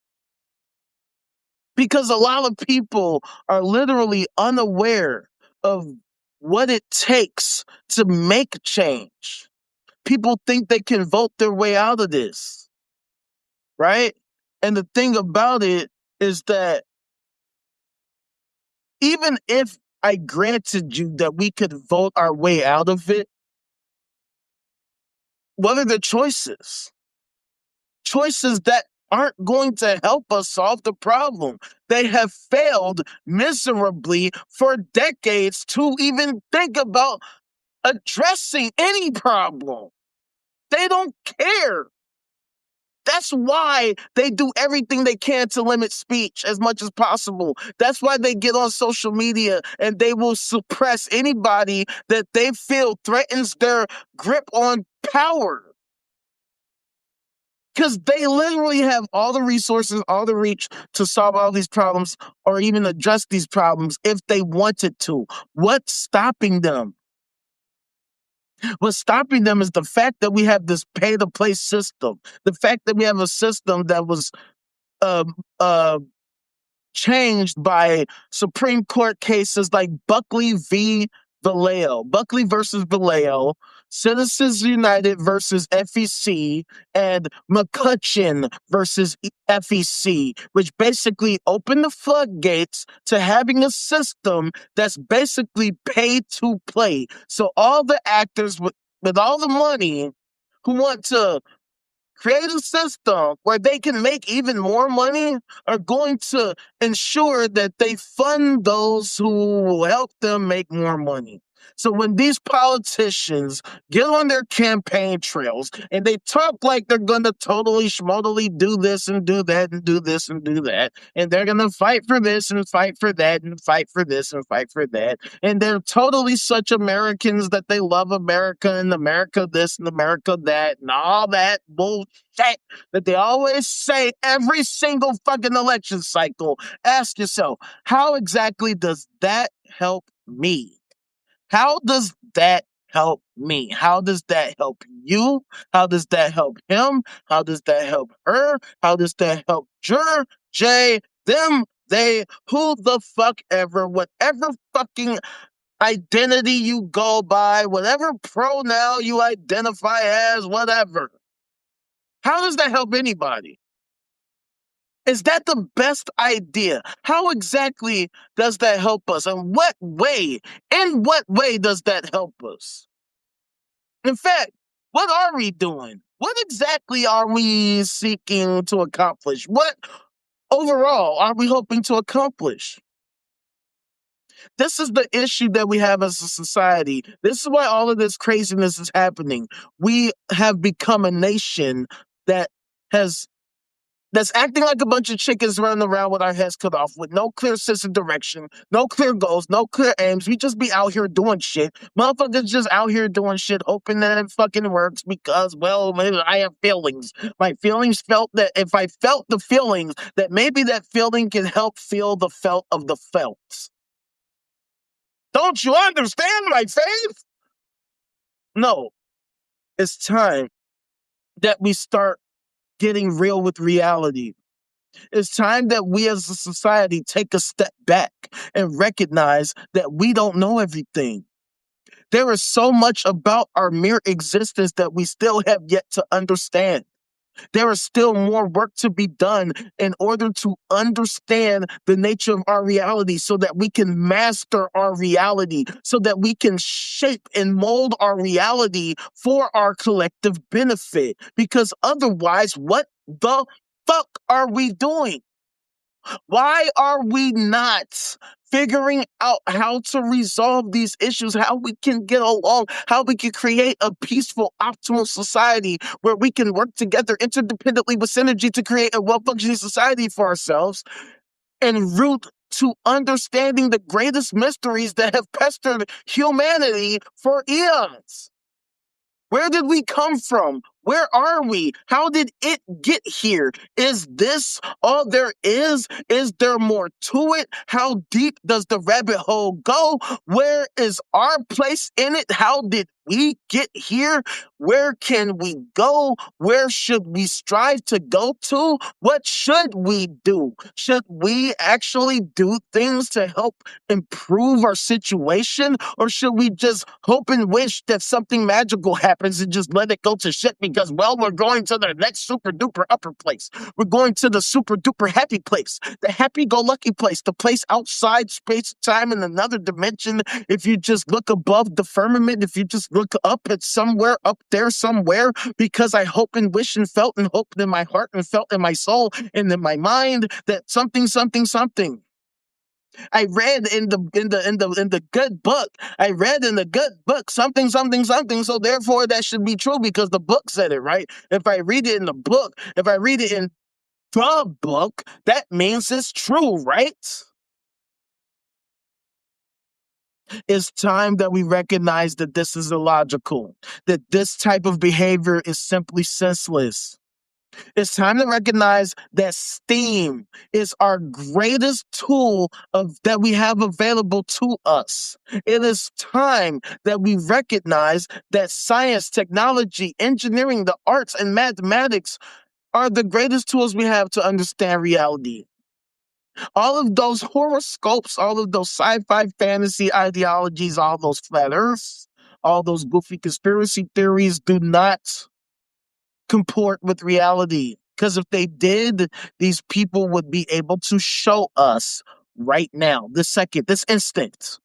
Because a lot of people are literally unaware of what it takes to make change. People think they can vote their way out of this, right? And the thing about it is that even if I granted you that we could vote our way out of it, what are the choices? Choices that aren't going to help us solve the problem. They have failed miserably for decades to even think about addressing any problem. They don't care. That's why they do everything they can to limit speech as much as possible. That's why they get on social media and they will suppress anybody that they feel threatens their grip on power. Because they literally have all the resources, all the reach to solve all these problems or even address these problems if they wanted to. What's stopping them? What's stopping them is the fact that we have this pay-to-play system. The fact that we have a system that was uh, uh, changed by Supreme Court cases like Buckley v. Vallejo, Buckley versus Vallejo, Citizens United versus FEC, and McCutcheon versus FEC, which basically opened the floodgates to having a system that's basically pay to play. So all the actors with all the money who want to create a system where they can make even more money are going to ensure that they fund those who will help them make more money. So when these politicians get on their campaign trails and they talk like they're going to totally schmodally do this and do that and do this and do that, and they're going to fight for this and fight for that and fight for this and fight for that, and they're totally such Americans that they love America and America this and America that and all that bullshit that they always say every single fucking election cycle, ask yourself, how exactly does that help me? How does that help me? How does that help you? How does that help him? How does that help her? How does that help Jur, Jay, them, they, who the fuck ever, whatever fucking identity you go by, whatever pronoun you identify as, whatever. How does that help anybody? Is that the best idea? How exactly does that help us? In what way does that help us? In fact, what are we doing? What exactly are we seeking to accomplish? What overall are we hoping to accomplish? This is the issue that we have as a society. This is why all of this craziness is happening. We have become a nation that has that's acting like a bunch of chickens running around with our heads cut off, with no clear sense of direction, no clear goals, no clear aims. We just be out here doing shit. Motherfuckers just out here doing shit, hoping that it fucking works because, well, maybe I have feelings. My feelings felt that if I felt the feelings, that maybe that feeling can help feel the felt of the felt. Don't you understand my faith? No, it's time that we start getting real with reality. It's time that we as a society take a step back and recognize that we don't know everything. There is so much about our mere existence that we still have yet to understand. There is still more work to be done in order to understand the nature of our reality so that we can master our reality, so that we can shape and mold our reality for our collective benefit. Because otherwise, what the fuck are we doing? Why are we not figuring out how to resolve these issues, how we can get along, how we can create a peaceful, optimal society where we can work together interdependently with synergy to create a well-functioning society for ourselves and root to understanding the greatest mysteries that have pestered humanity for eons? Where did we come from? Where are we? How did it get here? Is this all there is? Is there more to it? How deep does the rabbit hole go? Where is our place in it? How did we get here? Where can we go? Where should we strive to go to? What should we do? Should we actually do things to help improve our situation? Or should we just hope and wish that something magical happens and just let it go to shit because, well, we're going to the next super duper upper place. We're going to the super duper happy place, the happy go lucky place, the place outside space time in another dimension. If you just look above the firmament, if you just look up at somewhere up there somewhere, because I hope and wish and felt and hoped in my heart and felt in my soul and in my mind that something, something, something. I read in the good book. I read in the good book something, something, something. So therefore that should be true because the book said it, right? If I read it in the book, if I read it in the book, that means it's true, right? It's time that we recognize that this is illogical, that this type of behavior is simply senseless. It's time to recognize that STEAM is our greatest tool that we have available to us. It is time that we recognize that science, technology, engineering, the arts, and mathematics are the greatest tools we have to understand reality. All of those horoscopes, all of those sci-fi fantasy ideologies, all those flat earths, all those goofy conspiracy theories do not comport with reality. Because if they did, these people would be able to show us right now, this second, this instant.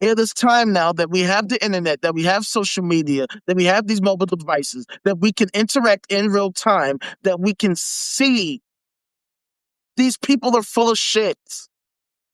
It is time now that we have the internet, that we have social media, that we have these mobile devices, that we can interact in real time, that we can see these people are full of shit.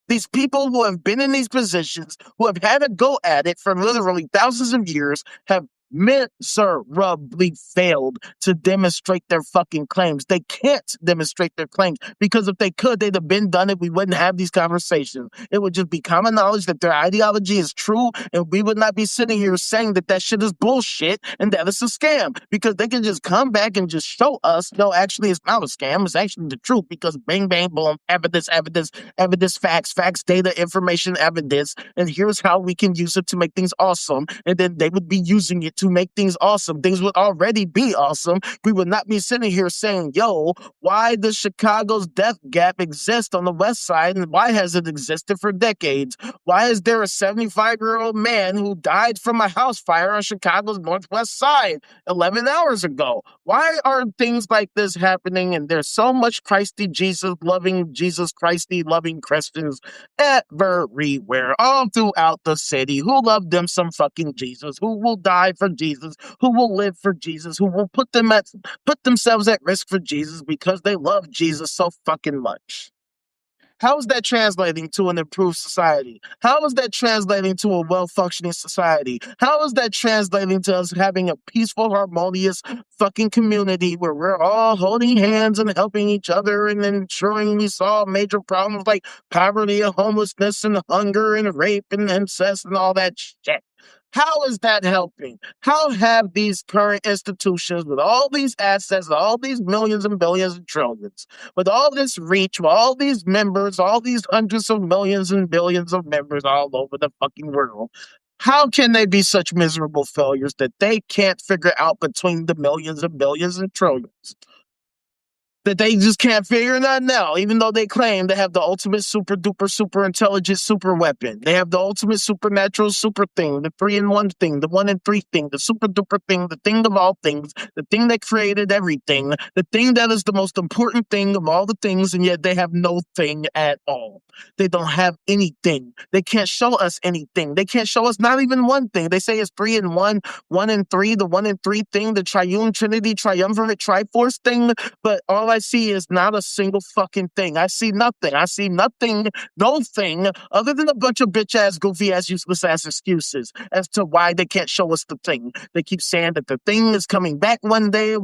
These people who have been in these positions, who have had a go at it for literally thousands of years, have miserably failed to demonstrate their fucking claims. They can't demonstrate their claims because if they could, they'd have been done it. We wouldn't have these conversations. It would just be common knowledge that their ideology is true, and we would not be sitting here saying that that shit is bullshit and that it's a scam because they can just come back and just show us, no, actually, it's not a scam. It's actually the truth because bang, bang, boom, evidence, evidence, evidence, facts, facts, data, information, evidence, and here's how we can use it to make things awesome. And then they would be using it to make things awesome. Things would already be awesome. We would not be sitting here saying, yo, why does Chicago's death gap exist on the west side and why has it existed for decades? Why is there a 75-year-old man who died from a house fire on Chicago's northwest side 11 hours ago? Why are things like this happening? And there's so much Christy Jesus Christy loving Christians everywhere, all throughout the city, who love them some fucking Jesus, who will die for Jesus, who will live for Jesus, who will put themselves at risk for Jesus because they love Jesus so fucking much. How is that translating to an improved society? How is that translating to a well-functioning society? How is that translating to us having a peaceful, harmonious fucking community where we're all holding hands and helping each other and ensuring we solve major problems like poverty and homelessness and hunger and rape and incest and all that shit? How is that helping? How have these current institutions with all these assets, all these millions and billions and trillions, with all this reach, with all these members, all these hundreds of millions and billions of members all over the fucking world, how can they be such miserable failures that they can't figure out between the millions and billions and trillions? That they just can't figure nothing out, even though they claim they have the ultimate super duper super intelligent super weapon. They have the ultimate supernatural super thing, the 3-in-1 thing, the 1-in-3 thing, the super duper thing, the thing of all things, the thing that created everything, the thing that is the most important thing of all the things, and yet they have no thing at all. They don't have anything. They can't show us anything. They can't show us not even one thing. They say it's 3-in-1, 1-in-3, the 1-in-3 thing, the triune trinity, triumvirate, triforce thing, but all I see is not a single fucking thing. I see nothing. I see nothing, no thing, other than a bunch of bitch ass, goofy ass, useless ass excuses as to why they can't show us the thing. They keep saying that the thing is coming back one day,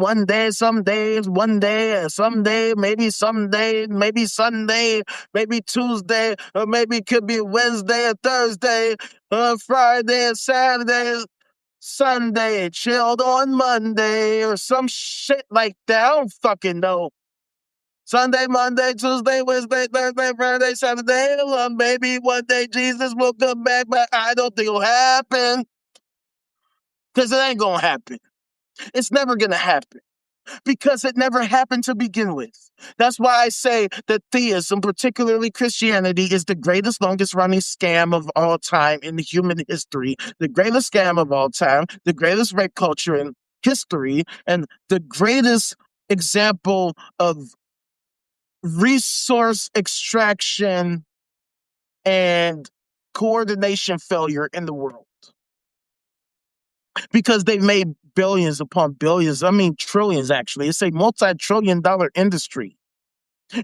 some days, one day, someday, maybe someday, maybe Sunday, maybe Tuesday, or maybe it could be Wednesday or Thursday, or Friday or Saturday. Sunday, chilled on Monday, or some shit like that. I don't fucking know. Sunday, Monday, Tuesday, Wednesday, Thursday, Friday, Saturday. Well, maybe one day Jesus will come back, but I don't think it'll happen. Because it ain't gonna happen. It's never gonna happen. Because it never happened to begin with. That's why I say that theism, particularly Christianity, is the greatest, longest running scam of all time in human history, the greatest scam of all time, the greatest rape culture in history, and the greatest example of resource extraction and coordination failure in the world. Because they've made billions upon billions, I mean trillions actually. It's a multi-trillion-dollar industry.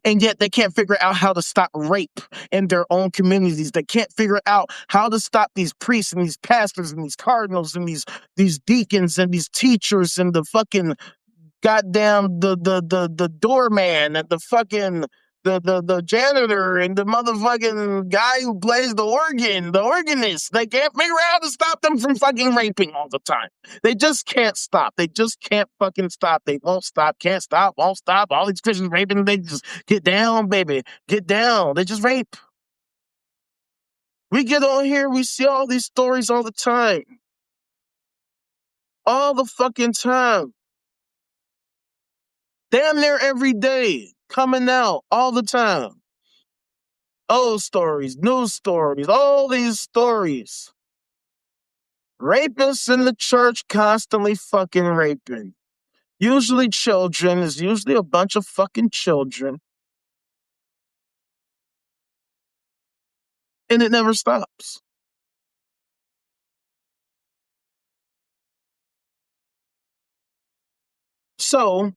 And yet they can't figure out how to stop rape in their own communities. They can't figure out how to stop these priests and these pastors and these cardinals and these deacons and these teachers and the fucking goddamn the doorman and the fucking the janitor and the motherfucking guy who plays the organ, the organist. They can't figure out how to stop them from fucking raping all the time. They just can't stop. They just can't fucking stop. They won't stop, can't stop, won't stop. All these Christians raping, they just get down, baby. Get down. They just rape. We get on here, we see all these stories all the time. All the fucking time. Damn near every day. Coming out all the time. Old stories, news stories, all these stories. Rapists in the church constantly fucking raping. Usually children. It's usually a bunch of fucking children. And it never stops. So,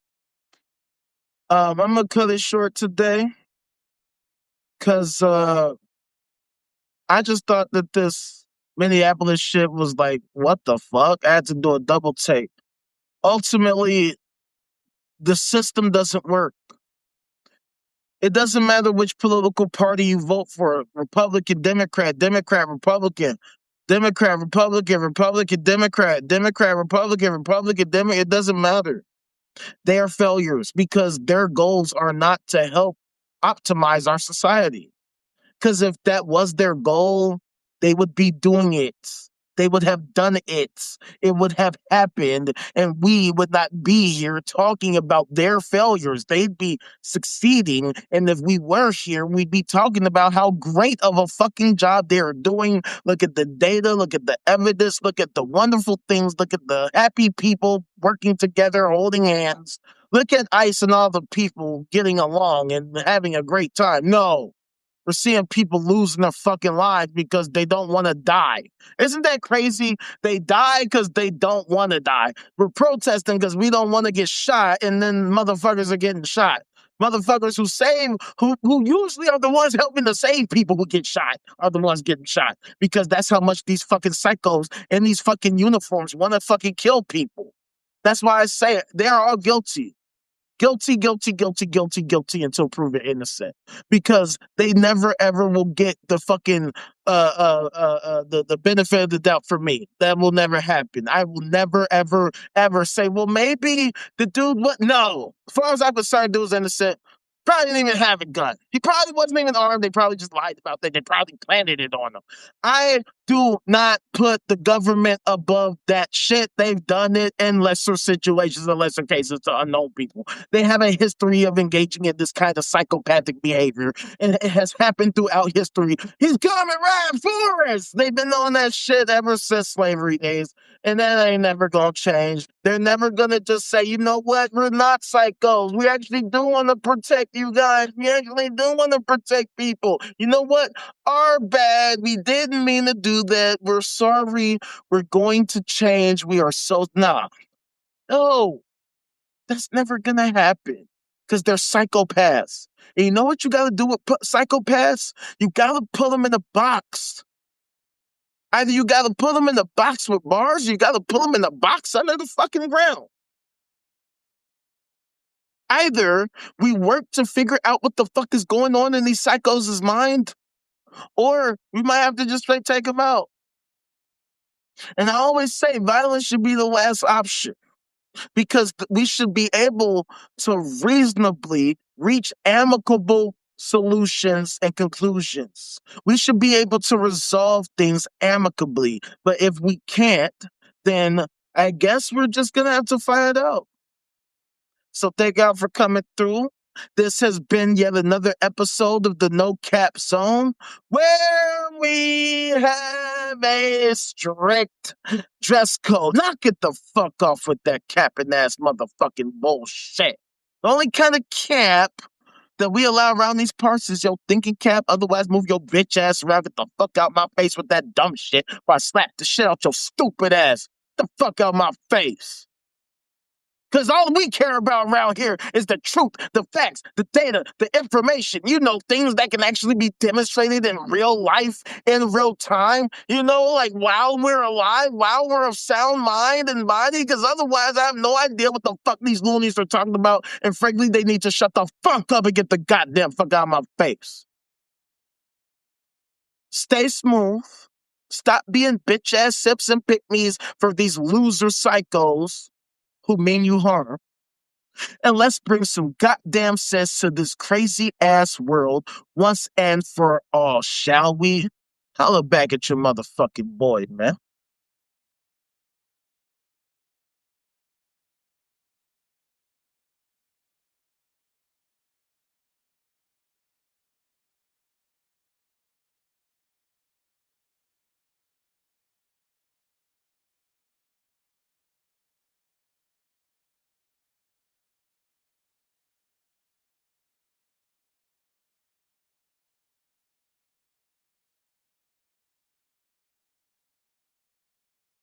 I'm gonna cut it short today. Cause I just thought that this Minneapolis shit was like, what the fuck? I had to do a double take. Ultimately, the system doesn't work. It doesn't matter which political party you vote for, Republican, Democrat, Democrat, Republican, Democrat, Republican, Republican, Democrat, Democrat, Republican, Republican, Democrat. It doesn't matter. They are failures because their goals are not to help optimize our society. Because if that was their goal, they would be doing it. They would have done it. It would have happened, and we would not be here talking about their failures. They'd be succeeding, and if we were here, we'd be talking about how great of a fucking job they're doing. Look at the data, look at the evidence, look at the wonderful things, look at the happy people working together, holding hands. Look at ICE and all the people getting along and having a great time. No. We're seeing people losing their fucking lives because they don't want to die. Isn't that crazy? They die because they don't want to die. We're protesting because we don't want to get shot, and then motherfuckers are getting shot. Motherfuckers who usually are the ones helping to save people who get shot are the ones getting shot because that's how much these fucking psychos in these fucking uniforms want to fucking kill people. That's why I say it. They are all guilty. Guilty, guilty, guilty, guilty, guilty until proven innocent. Because they never ever will get the fucking the benefit of the doubt for me. That will never happen. I will never ever ever say, well, maybe the dude what? No. As far as I'm concerned, dude was innocent. Probably didn't even have a gun. He probably wasn't even armed. They probably just lied about that. They probably planted it on him. I do not put the government above that shit. They've done it in lesser situations and lesser cases to unknown people. They have a history of engaging in this kind of psychopathic behavior, and it has happened throughout history. He's coming right for us. They've been on that shit ever since slavery days, and that ain't never gonna change. They're never gonna just say, you know what, we're not psychos. We actually do want to protect you guys. We actually do want to protect people. You know what? Our bad. We didn't mean to do that. We're sorry. We're going to change. We are so nah. No, that's never gonna happen. because they're psychopaths. And you know what you got to do with psychopaths? You got to put them in a box. Either you got to put them in a box with bars, or you got to put them in a box under the fucking ground. Either we work to figure out what the fuck is going on in these psychos' mind, or we might have to just straight take them out. And I always say violence should be the last option, because we should be able to reasonably reach amicable solutions and conclusions. We should be able to resolve things amicably. But if we can't, then I guess we're just going to have to find out. So thank y'all for coming through. This has been yet another episode of the No Cap Zone, where we have a strict dress code. Knock it the fuck off with that capping ass motherfucking bullshit. The only kind of cap that we allow around these parts is your thinking cap. Otherwise, move your bitch ass around. Get the fuck out my face with that dumb shit, or I slap the shit out your stupid ass. Get the fuck out my face. Because all we care about around here is the truth, the facts, the data, the information. You know, things that can actually be demonstrated in real life, in real time. You know, like while we're alive, while we're of sound mind and body. Because otherwise, I have no idea what the fuck these loonies are talking about. And frankly, they need to shut the fuck up and get the goddamn fuck out of my face. Stay smooth. Stop being bitch-ass sips and pick-me's for these loser psychos who mean you harm. And let's bring some goddamn sense to this crazy-ass world once and for all, shall we? Holla back at your motherfucking boy, man.